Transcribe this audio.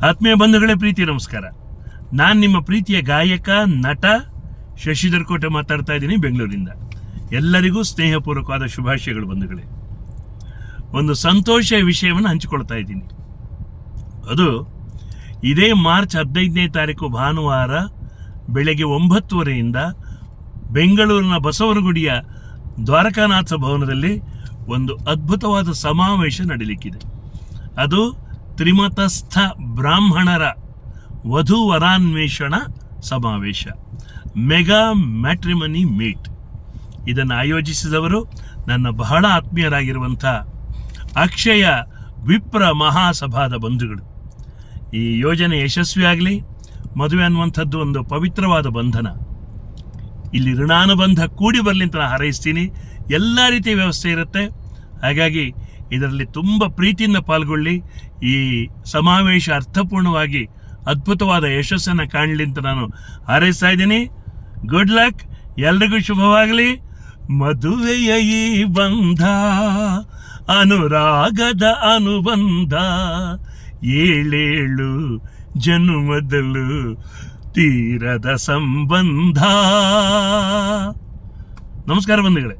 ಆತ್ಮೀಯ ಬಂಧುಗಳೇ, ಪ್ರೀತಿ ನಮಸ್ಕಾರ. ನಾನು ನಿಮ್ಮ ಪ್ರೀತಿಯ ಗಾಯಕ ನಟ ಶಶಿಧರ್ ಕೋಟೆ ಮಾತಾಡ್ತಾ ಇದ್ದೀನಿ ಬೆಂಗಳೂರಿಂದ. ಎಲ್ಲರಿಗೂ ಸ್ನೇಹಪೂರ್ವಕವಾದ ಶುಭಾಶಯಗಳು ಬಂಧುಗಳೇ. ಒಂದು ಸಂತೋಷ ವಿಷಯವನ್ನು ಹಂಚಿಕೊಳ್ತಾ ಇದ್ದೀನಿ. ಅದು ಇದೇ ಮಾರ್ಚ್ 15ನೇ ತಾರೀಕು ಭಾನುವಾರ ಬೆಳಗ್ಗೆ 9:30ರಿಂದ ಬೆಂಗಳೂರಿನ ಬಸವನಗುಡಿಯ ದ್ವಾರಕಾನಾಥ ಭವನದಲ್ಲಿ ಒಂದು ಅದ್ಭುತವಾದ ಸಮಾವೇಶ ನಡೀಲಿಕ್ಕಿದೆ. ಅದು ತ್ರಿಮತಸ್ಥ ಬ್ರಾಹ್ಮಣರ ವಧುವರಾನ್ವೇಷಣ ಸಮಾವೇಶ, ಮೆಗಾ ಮ್ಯಾಟ್ರಿಮನಿ ಮೀಟ್. ಇದನ್ನು ಆಯೋಜಿಸಿದವರು ನನ್ನ ಬಹಳ ಆತ್ಮೀಯರಾಗಿರುವಂಥ ಅಕ್ಷಯ ವಿಪ್ರ ಮಹಾಸಭಾದ ಬಂಧುಗಳು. ಈ ಯೋಜನೆ ಯಶಸ್ವಿಯಾಗಲಿ. ಮದುವೆ ಅನ್ನುವಂಥದ್ದು ಒಂದು ಪವಿತ್ರವಾದ ಬಂಧನ. ಇಲ್ಲಿ ಋಣಾನುಬಂಧ ಕೂಡಿ ಬರಲಿ ಅಂತ ನಾನು ಹಾರೈಸ್ತೀನಿ. ಎಲ್ಲ ರೀತಿಯ ವ್ಯವಸ್ಥೆ ಇರುತ್ತೆ. ಹಾಗಾಗಿ ಇದರಲ್ಲಿ ತುಂಬ ಪ್ರೀತಿಯಿಂದ ಪಾಲ್ಗೊಳ್ಳಿ. ಈ ಸಮಾವೇಶ ಅರ್ಥಪೂರ್ಣವಾಗಿ ಅದ್ಭುತವಾದ ಯಶಸ್ಸನ್ನು ಕಾಣಲಿ ಅಂತ ನಾನು ಹಾರೈಸ್ತಾ ಇದ್ದೀನಿ. ಗುಡ್ ಲಕ್, ಎಲ್ರಿಗೂ ಶುಭವಾಗಲಿ. ಮದುವೆಯ ಈ ಬಂಧ ಅನುರಾಗದ ಅನುಬಂಧ, ಏಳೇಳು ಜನ್ಮದಲ್ಲೂ ತೀರದ ಸಂಬಂಧ. ನಮಸ್ಕಾರ ಬಂಧುಗಳೇ.